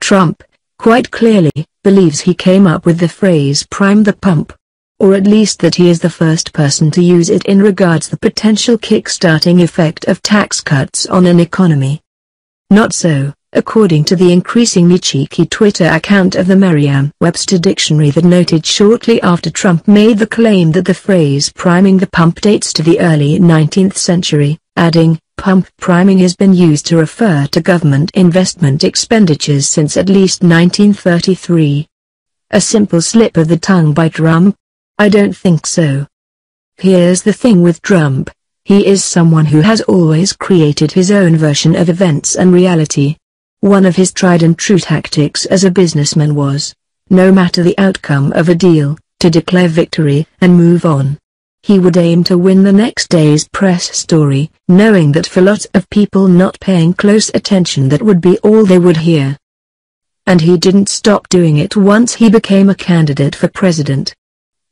Trump, quite clearly, believes he came up with the phrase "prime the pump." Or at least that he is the first person to use it in regards the potential kick-starting effect of tax cuts on an economy. Not so, according to the increasingly cheeky Twitter account of the Merriam-Webster dictionary that noted shortly after Trump made the claim that the phrase "priming the pump" dates to the early 19th century, adding, "Pump priming has been used to refer to government investment expenditures since at least 1933. A simple slip of the tongue by Trump? I don't think so. Here's the thing with Trump. He is someone who has always created his own version of events and reality. One of his tried and true tactics as a businessman was, no matter the outcome of a deal, to declare victory and move on. He would aim to win the next day's press story, knowing that for lots of people not paying close attention that would be all they would hear. And he didn't stop doing it once he became a candidate for president.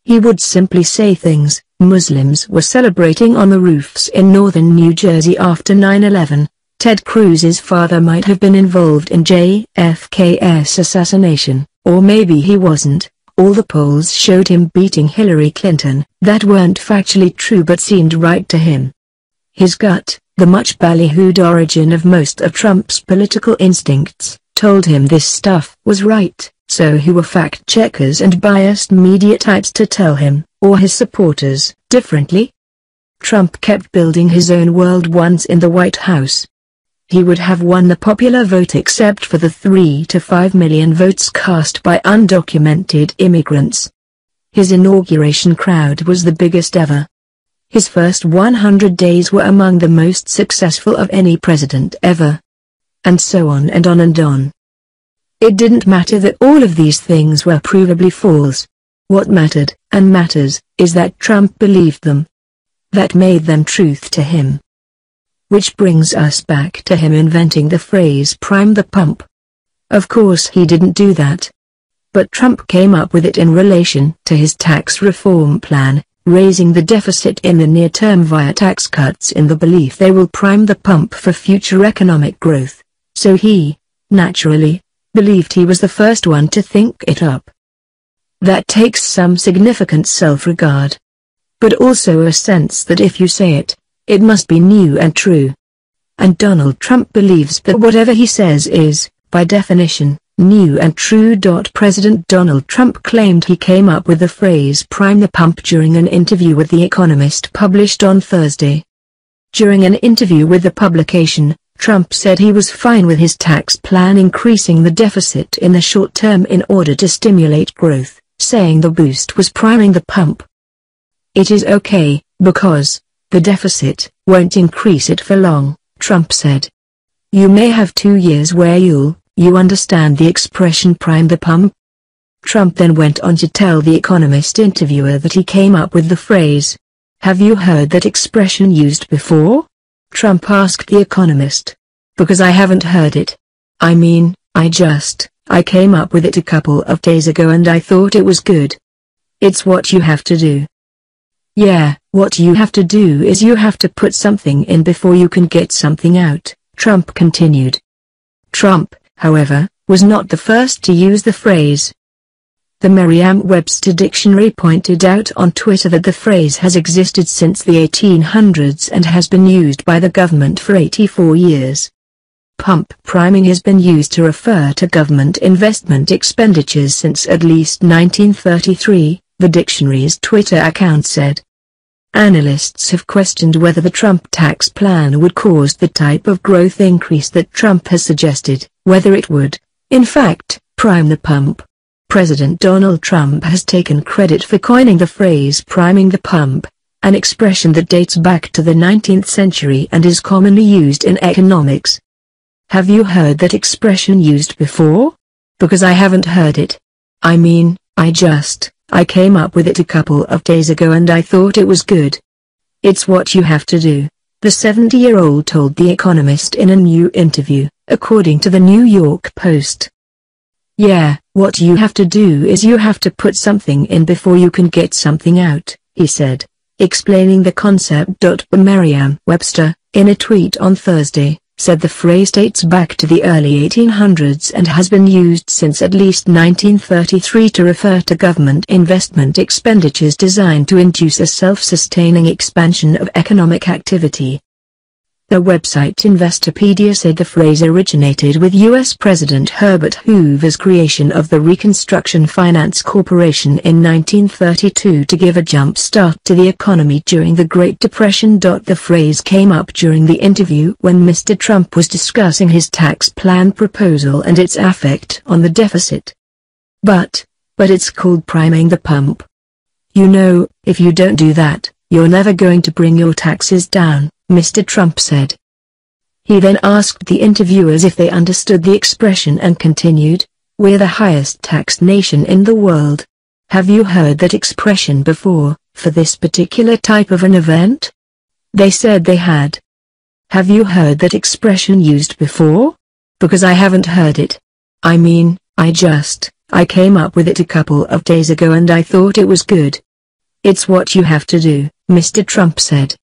He would simply say things. Muslims were celebrating on the roofs in northern New Jersey after 9/11. Ted Cruz's father might have been involved in JFK's assassination, or maybe he wasn't. All the polls showed him beating Hillary Clinton. That weren't factually true but seemed right to him. His gut, the much ballyhooed origin of most of Trump's political instincts, told him this stuff was right. So who were fact-checkers and biased media types to tell him, or his supporters, differently? Trump kept building his own world once in the White House. He would have won the popular vote except for the 3 to 5 million votes cast by undocumented immigrants. His inauguration crowd was the biggest ever. His first 100 days were among the most successful of any president ever. And so on and on and on. It didn't matter that all of these things were provably false. What mattered, and matters, is that Trump believed them. That made them truth to him. Which brings us back to him inventing the phrase "prime the pump." Of course he didn't do that. But Trump came up with it in relation to his tax reform plan, raising the deficit in the near term via tax cuts in the belief they will prime the pump for future economic growth. So he, naturally, believed he was the first one to think it up. That takes some significant self-regard. But also a sense that if you say it, it must be new and true. And Donald Trump believes that whatever he says is, by definition, new and true. President Donald Trump claimed he came up with the phrase "prime the pump" during an interview with The Economist published on Thursday. During an interview with the publication, Trump said he was fine with his tax plan increasing the deficit in the short term in order to stimulate growth, saying the boost was priming the pump. It is okay, because the deficit won't increase it for long, Trump said. You may have 2 years where you understand the expression "prime the pump"? Trump then went on to tell the Economist interviewer that he came up with the phrase. Have you heard that expression used before? Trump asked The Economist. Because I haven't heard it. I mean, I came up with it a couple of days ago and I thought it was good. It's what you have to do. Yeah, what you have to do is you have to put something in before you can get something out, Trump continued. Trump, however, was not the first to use the phrase. The Merriam-Webster dictionary pointed out on Twitter that the phrase has existed since the 1800s and has been used by the government for 84 years. Pump priming has been used to refer to government investment expenditures since at least 1933, the dictionary's Twitter account said. Analysts have questioned whether the Trump tax plan would cause the type of growth increase that Trump has suggested, whether it would, in fact, prime the pump. President Donald Trump has taken credit for coining the phrase "priming the pump," an expression that dates back to the 19th century and is commonly used in economics. Have you heard that expression used before? Because I haven't heard it. I mean, I came up with it a couple of days ago and I thought it was good. It's what you have to do, the 70-year-old told The Economist in a new interview, according to the New York Post. Yeah, what you have to do is you have to put something in before you can get something out, he said, explaining the concept. Merriam-Webster, in a tweet on Thursday, said the phrase dates back to the early 1800s and has been used since at least 1933 to refer to government investment expenditures designed to induce a self-sustaining expansion of economic activity. The website Investopedia said the phrase originated with U.S. President Herbert Hoover's creation of the Reconstruction Finance Corporation in 1932 to give a jump start to the economy during the Great Depression. The phrase came up during the interview when Mr. Trump was discussing his tax plan proposal and its effect on the deficit. But it's called priming the pump. You know, if you don't do that, you're never going to bring your taxes down, Mr. Trump said. He then asked the interviewers if they understood the expression and continued, "We're the highest taxed nation in the world. Have you heard that expression before, for this particular type of an event?" They said they had. "Have you heard that expression used before? Because I haven't heard it. I mean, I came up with it a couple of days ago and I thought it was good." "It's what you have to do," Mr. Trump said.